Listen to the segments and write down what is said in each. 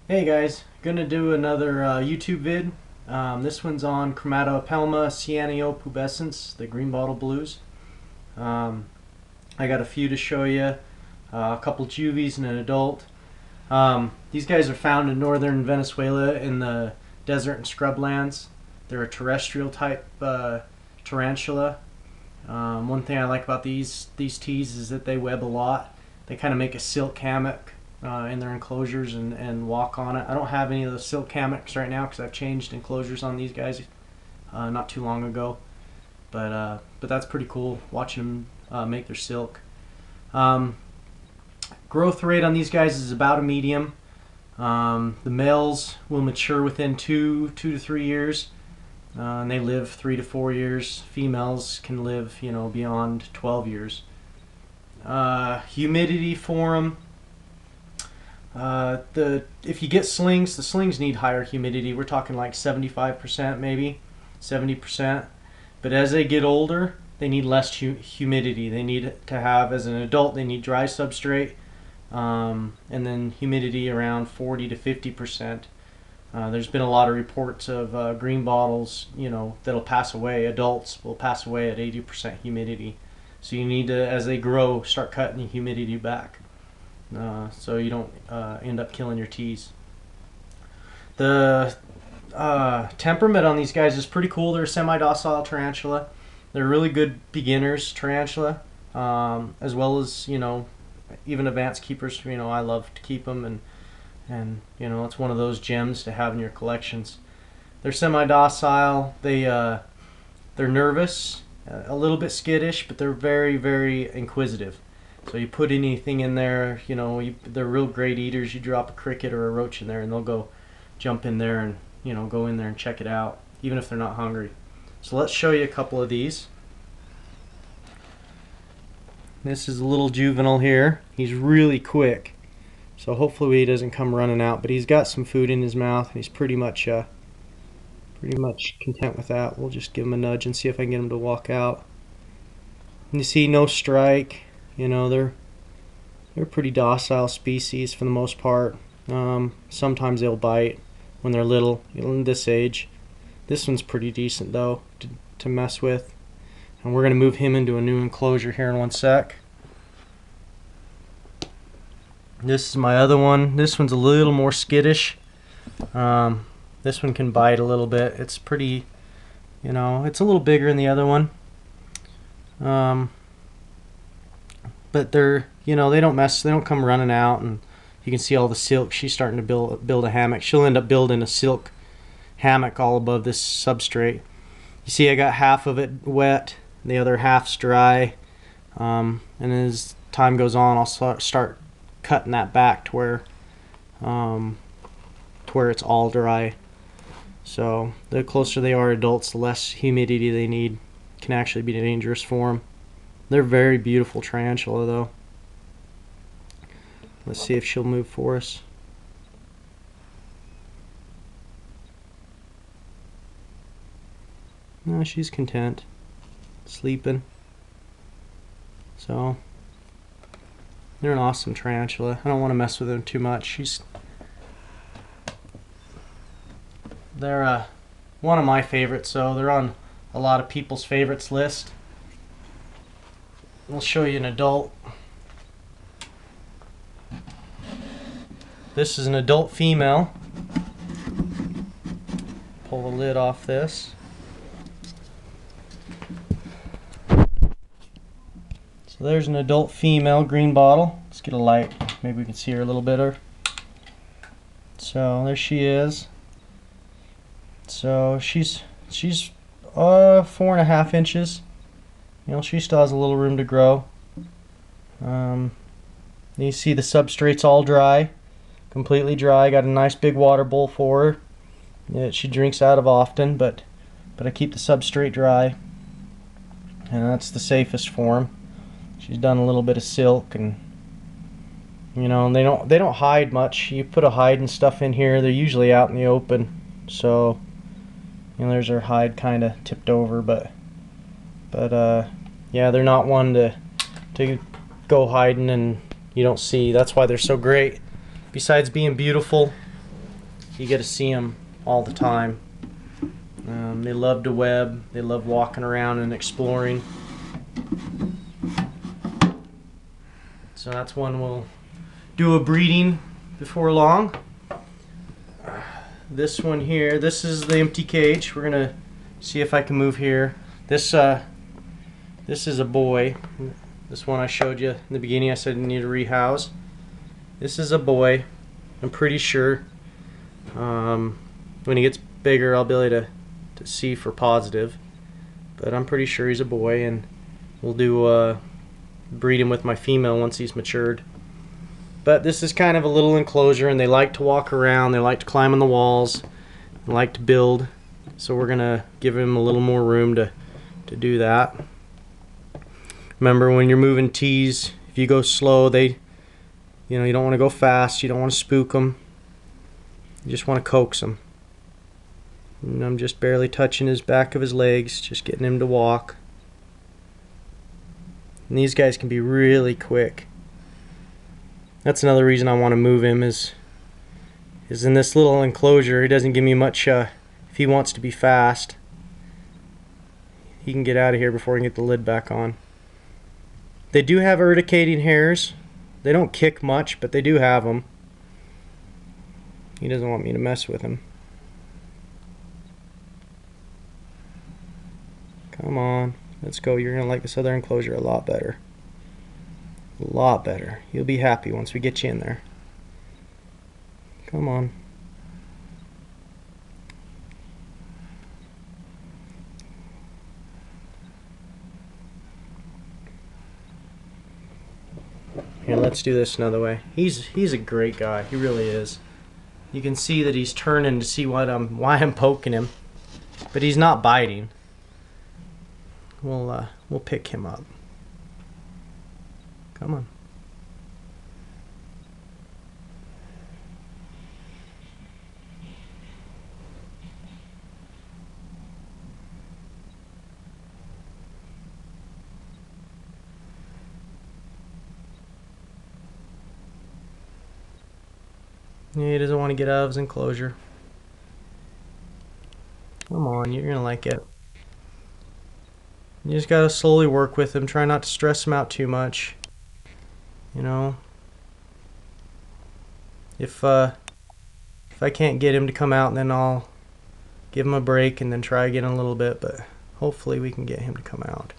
Hey guys, gonna do another YouTube vid. This one's on Chromatopelma Cyaneopubescens, the green bottle blues. Um, I got a few to show you, a couple juvies and an adult. These guys are found in northern Venezuela in the desert and scrublands. They're a terrestrial type tarantula. One thing I like about these teas is that they web a lot. They kind of make a silk hammock in their enclosures and walk on it. I don't have any of those silk hammocks right now because I've changed enclosures on these guys not too long ago. But that's pretty cool watching them make their silk. Growth rate on these guys is about a medium. The males will mature within two to 3 years. And they live 3 to 4 years. Females can live, beyond 12 years. Humidity for them. If you get slings, the slings need higher humidity. We're talking like 75%, maybe 70%. But as they get older, they need less humidity. They need to have, as an adult, they need dry substrate, and then humidity around 40 to 50%. There's been a lot of reports of green bottles, that'll pass away. Adults will pass away at 80% humidity. So you need to, as they grow, start cutting the humidity back, so you don't end up killing your teas. The temperament on these guys is pretty cool. They're a semi-docile tarantula. They're really good beginners tarantula, as well as even advanced keepers. I love to keep them, and it's one of those gems to have in your collections. They're semi-docile. They're nervous, a little bit skittish, but they're very, very inquisitive. So you put anything in there, they're real great eaters. You drop a cricket or a roach in there, and they'll go jump in there and go in there and check it out, even if they're not hungry. So let's show you a couple of these. This is a little juvenile here. He's really quick, so hopefully he doesn't come running out. But he's got some food in his mouth, and he's pretty much content with that. We'll just give him a nudge and see if I can get him to walk out. And you see, no strike. They're pretty docile species for the most part. Sometimes they'll bite when they're little, in this age. This one's pretty decent though to mess with. And we're going to move him into a new enclosure here in one sec. This is my other one. This one's a little more skittish. This one can bite a little bit. It's pretty, it's a little bigger than the other one. But they're, they don't come running out, and you can see all the silk. She's starting to build a hammock. She'll end up building a silk hammock all above this substrate. You see, I got half of it wet, the other half's dry. And as time goes on, I'll start cutting that back to where it's all dry. So the closer they are adults, the less humidity they need. Can actually be dangerous for them. They're very beautiful tarantula though. Let's see if she'll move for us. No, she's content, sleeping. So they're an awesome tarantula. I don't want to mess with them too much. They're one of my favorites, so they're on a lot of people's favorites list. I'll show you an adult. This is an adult female. Pull the lid off this. So there's an adult female green bottle. Let's get a light. Maybe we can see her a little better. So there she is. So she's 4.5 inches. She still has a little room to grow. You see the substrate's all dry, completely dry. Got a nice big water bowl for her. Yeah, she drinks out of often, but I keep the substrate dry, and that's the safest for them. She's done a little bit of silk, and they don't hide much. You put a hide and stuff in here, they're usually out in the open. So there's her hide kind of tipped over, but yeah, they're not one to go hiding and you don't see. That's why they're so great. Besides being beautiful, You get to see them all the time. They love to web. They love walking around and exploring. So that's one we'll do a breeding before long. This one here, this is the empty cage. We're gonna see if I can move here. This is a boy. This one I showed you in the beginning. I said I need to rehouse. This is a boy. I'm pretty sure. When he gets bigger, I'll be able to see for positive. But I'm pretty sure he's a boy, and we'll do breed him with my female once he's matured. But this is kind of a little enclosure, and they like to walk around. They like to climb on the walls. They like to build. So we're gonna give him a little more room to do that. Remember, when you're moving teas, if you go slow, you don't want to go fast. You don't want to spook them. You just want to coax them. And I'm just barely touching his back of his legs, just getting him to walk. And these guys can be really quick. That's another reason I want to move him is in this little enclosure. He doesn't give me much. If he wants to be fast, he can get out of here before he can get the lid back on. They do have urticating hairs. They don't kick much, but they do have them. He doesn't want me to mess with him. Come on, let's go. You're gonna like this other enclosure a lot better. A lot better. You'll be happy once we get you in there. Come on. Here, let's do this another way. He's a great guy. He really is. You can see that he's turning to see why I'm poking him, but he's not biting. We'll pick him up. Come on. Yeah, he doesn't want to get out of his enclosure. Come on, you're gonna like it. You just gotta slowly work with him. Try not to stress him out too much. You know, if I can't get him to come out, then I'll give him a break and then try again a little bit. But hopefully we can get him to come out.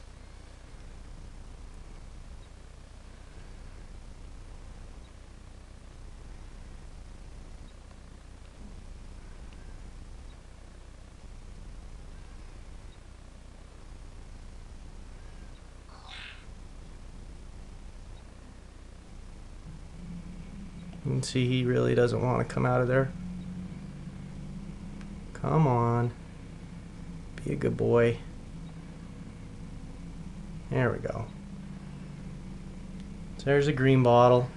You can see he really doesn't want to come out of there. Come on. Be a good boy. There we go. So there's a green bottle.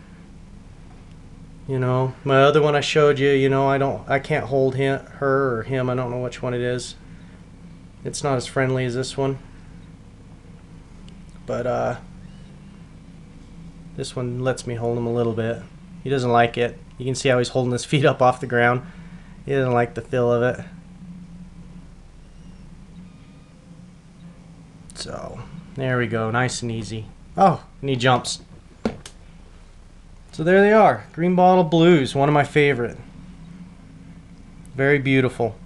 You know, my other one I showed you, you know, I can't hold her or him. I don't know which one it is. It's not as friendly as this one. But this one lets me hold him a little bit. He doesn't like it. You can see how he's holding his feet up off the ground. He doesn't like the feel of it. So, there we go. Nice and easy. Oh, and he jumps. So there they are. Green bottle blues. One of my favorite. Very beautiful.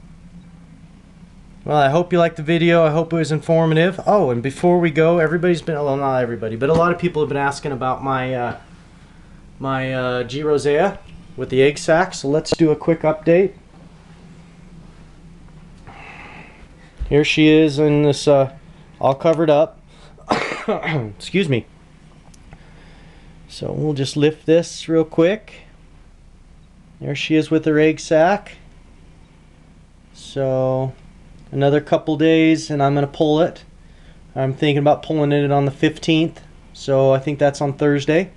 Well, I hope you liked the video. I hope it was informative. Oh, and before we go, everybody's been, well, not everybody, but a lot of people have been asking about my G. rosea with the egg sac, so let's do a quick update. Here she is in this all covered up. Excuse me. So we'll just lift this real quick. There she is with her egg sac. So another couple days and I'm gonna pull it. I'm thinking about pulling it on the 15th, so I think that's on Thursday.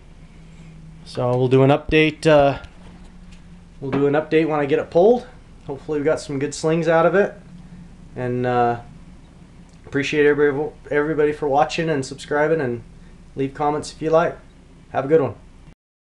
So we'll do an update. We'll do an update when I get it pulled. Hopefully we got some good slings out of it. And appreciate everybody for watching and subscribing, and leave comments if you like. Have a good one.